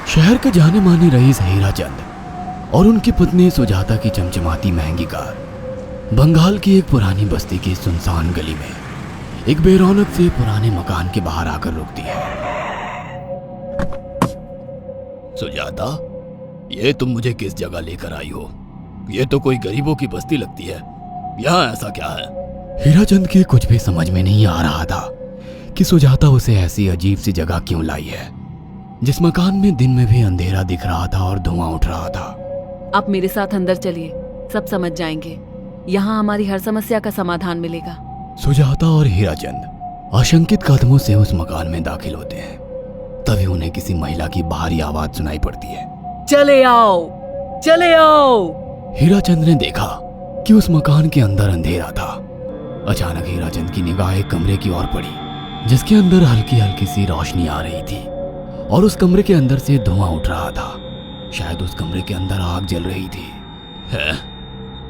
शहर के जाने माने रईस हीराचंद और उनकी पत्नी सुजाता की चमचमाती महंगी कार बंगाल की एक पुरानी बस्ती की सुनसान गली में एक बेरौनक से पुराने मकान के बाहर आकर रुकती है। सुजाता, ये तुम मुझे किस जगह लेकर आई हो? ये तो कोई गरीबों की बस्ती लगती है। यहाँ ऐसा क्या है? हीराचंद के कुछ भी समझ में नहीं आ रहा था कि सुजाता उसे ऐसी अजीब सी जगह क्यों लाई है, जिस मकान में दिन में भी अंधेरा दिख रहा था और धुआं उठ रहा था। आप मेरे साथ अंदर चलिए, सब समझ जाएंगे। यहाँ हमारी हर समस्या का समाधान मिलेगा। सुजाता और हीराचंद आशंकित कदमों से उस मकान में दाखिल होते हैं। तभी उन्हें किसी महिला की बाहरी आवाज सुनाई पड़ती है। चले आओ, चले आओ। हीराचंद ने देखा कि उस मकान के अंदर अंधेरा था। अचानक हीराचंद की निगाह एक कमरे की ओर पड़ी, जिसके अंदर हल्की हल्की सी रोशनी आ रही थी और उस कमरे के अंदर से धुआं उठ रहा था। शायद उस कमरे के अंदर आग जल रही थी। है?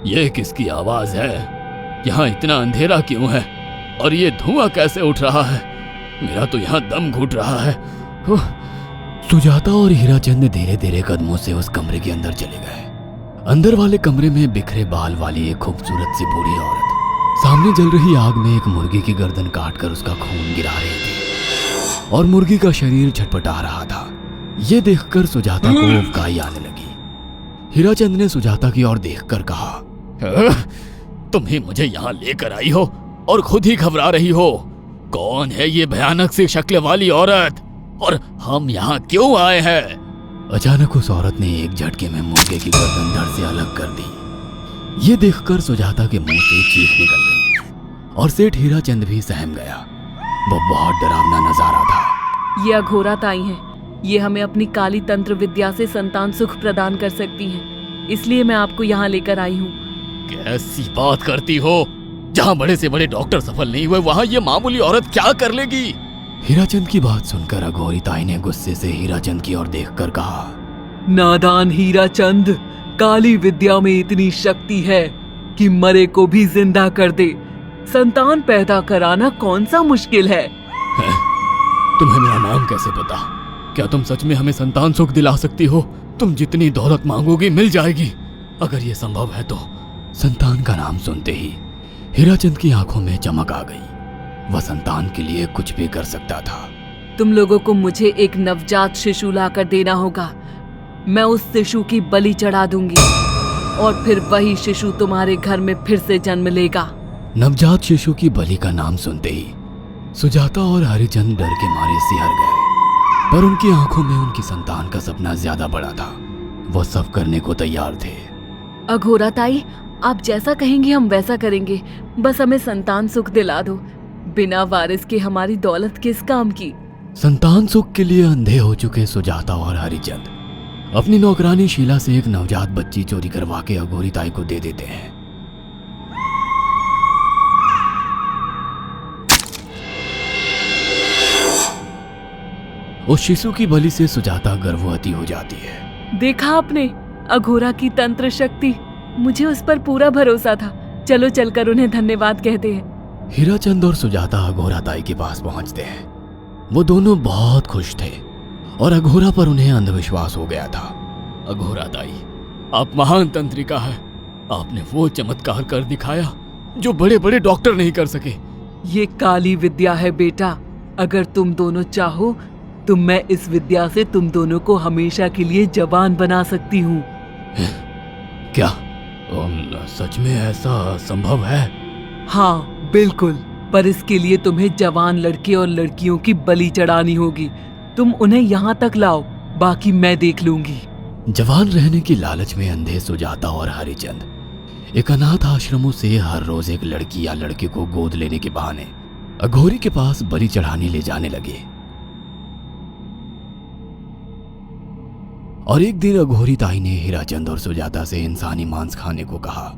ये किसकी आवाज है? यहाँ इतना अंधेरा क्यों है और ये धुआं कैसे उठ रहा है? मेरा तो यहाँ दम घुट रहा है। सुजाता और हीराचंद धीरे धीरे कदमों से उस कमरे के अंदर चले गए। अंदर वाले कमरे में बिखरे बाल वाली एक खूबसूरत सी बूढ़ी औरत सामने जल रही आग में एक मुर्गी की गर्दन काटकर उसका खून गिरा रही थी और मुर्गी का शरीर छटपटा रहा था। ये देखकर सुजाता को उबकाई आने लगी। हीराचंद ने सुजाता की ओर देखकर कहा, तुम ही मुझे यहाँ लेकर आई हो और खुद ही घबरा रही हो। कौन है ये भयानक सी शक्ल वाली औरत और हम यहाँ क्यों आए हैं? अचानक उस औरत ने एक झटके में मुर्गे की गर्दन धड़ से अलग कर दी। ये देखकर सुजाता के मुंह से चीख निकल गई और सेठ हीराचंद भी सहम गया। वो बहुत डरावना नजारा था। ये अघोरा ताई हैं। ये हमें अपनी काली तंत्र विद्या से संतान सुख प्रदान कर सकती हैं। इसलिए मैं आपको यहाँ लेकर आई हूँ। कैसी बात करती हो? जहाँ बड़े से बड़े डॉक्टर सफल नहीं हुए, वहाँ ये मामूली औरत क्या कर लेगी? हीराचंद की बात सुनकर अघोरी ताई ने गुस्से से हीराचंद की ओर देखकर कहा, नादान हीराचंद, काली विद्या में इतनी शक्ति है कि मरे को भी जिंदा कर दे। संतान पैदा कराना कौन सा मुश्किल है? तुम्हें मेरा नाम कैसे पता? क्या तुम सच में हमें संतान सुख दिला सकती हो? तुम जितनी दौलत मांगोगी मिल जाएगी, अगर ये संभव है तो। संतान का नाम सुनते ही हीराचंद की आंखों में चमक आ गई। वह संतान के लिए कुछ भी कर सकता था। तुम लोगों को मुझे एक नवजात शिशु लाकर देना होगा। मैं उस शिशु की बलि चढ़ा दूंगी और फिर वही शिशु तुम्हारे घर में फिर से जन्म लेगा। नवजात शिशु की बलि का नाम सुनते ही सुजाता और हरिचंद डर के मारे सिहर गए, पर उनकी आंखों में उनकी संतान का सपना ज्यादा बड़ा था। वो सब करने को तैयार थे। अघोरा ताई, आप जैसा कहेंगे हम वैसा करेंगे। बस हमें संतान सुख दिला दो। बिना वारिस के हमारी दौलत किस काम की? संतान सुख के लिए अंधे हो चुके सुजाता और हरिचंद अपनी नौकरानी शीला से एक नवजात बच्ची चोरी करवा के अघोरी ताई को दे देते हैं। उस शिशु की बलि से सुजाता गर्भवती हो जाती है। देखा आपने अघोरा की तंत्र शक्ति? मुझे उस पर पूरा भरोसा था। चलो चलकर उन्हें धन्यवाद कहते हैं। हीराचंद और सुजाता अघोरा ताई के पास पहुंचते हैं। वो दोनों बहुत खुश थे और अघोरा पर उन्हें अंधविश्वास हो गया था। अघोरा ताई, आप महान तंत्रिका है। आपने वो चमत्कार कर दिखाया जो बड़े बड़े डॉक्टर नहीं कर सके। ये काली विद्या है बेटा। अगर तुम दोनों चाहो तो मैं इस विद्या से तुम दोनों को हमेशा के लिए जवान बना सकती हूँ। क्या सच में ऐसा संभव है? हाँ बिल्कुल, पर इसके लिए तुम्हें जवान लड़के और लड़कियों की बलि चढ़ानी होगी। तुम उन्हें यहाँ तक लाओ, बाकी मैं देख लूंगी। जवान रहने की लालच में अंधे सुजाता और हरिचंद एक अनाथ आश्रमों से हर रोज एक लड़की या लड़के को गोद लेने के बहाने अघोरी के पास बलि चढ़ाने ले जाने लगे। और एक दिन अघोरी ताई ने हीराचंद और सुजाता से इंसानी मांस खाने को कहा।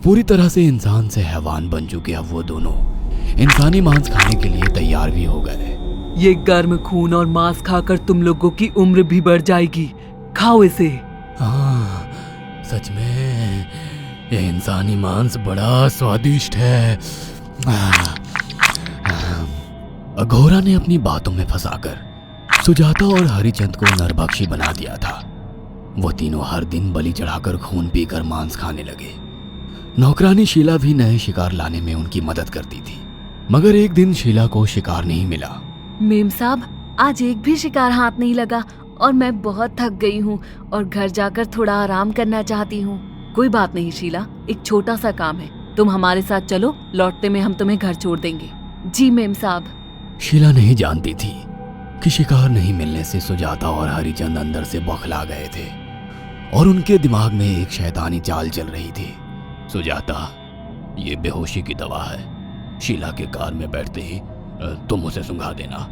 पूरी तरह से इंसान से हैवान बन चुके अब वो दोनों इंसानी मांस खाने के लिए तैयार भी हो गए। ये गर्म खून और मांस खाकर तुम लोगों की उम्र भी बढ़ जाएगी। खाओ इसे। हाँ, सच में ये इंसानी मांस बड़ा स्वादिष्ट है। अघोरा ने अपनी बातों में फंसाकर सुजाता और हरिचंद को नरभक्षी बना दिया था। वो तीनों हर दिन बलि चढ़ाकर खून पीकर मांस खाने लगे। नौकरानी शीला भी नए शिकार लाने में उनकी मदद करती थी, मगर एक दिन शीला को शिकार नहीं मिला। मेम साहब, आज एक भी शिकार हाथ नहीं लगा और मैं बहुत थक गई हूँ और घर जाकर थोड़ा आराम करना चाहती हूँ। कोई बात नहीं शीला, एक छोटा सा काम है, तुम हमारे साथ चलो, लौटते में हम तुम्हें घर छोड़ देंगे। जी मेम साहब। शीला नहीं जानती थी कि शिकार नहीं मिलने से सुजाता और हरिचंद अंदर से बौखला गए थे और उनके दिमाग में एक शैतानी चाल चल रही थी। सुजाता, ये बेहोशी की दवा है। शीला के कार में बैठते ही तुम उसे सुंघा देना।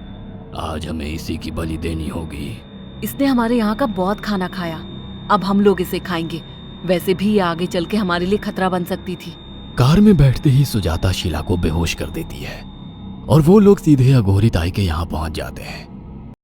आज हमें इसी की बलि देनी होगी। इसने हमारे यहाँ का बहुत खाना खाया, अब हम लोग इसे खाएंगे। वैसे भी ये आगे चल के हमारे लिए खतरा बन सकती थी। कार में बैठते ही सुजाता शीला को बेहोश कर देती है और वो लोग सीधे अघोरी ताई के यहाँ पहुंच जाते हैं।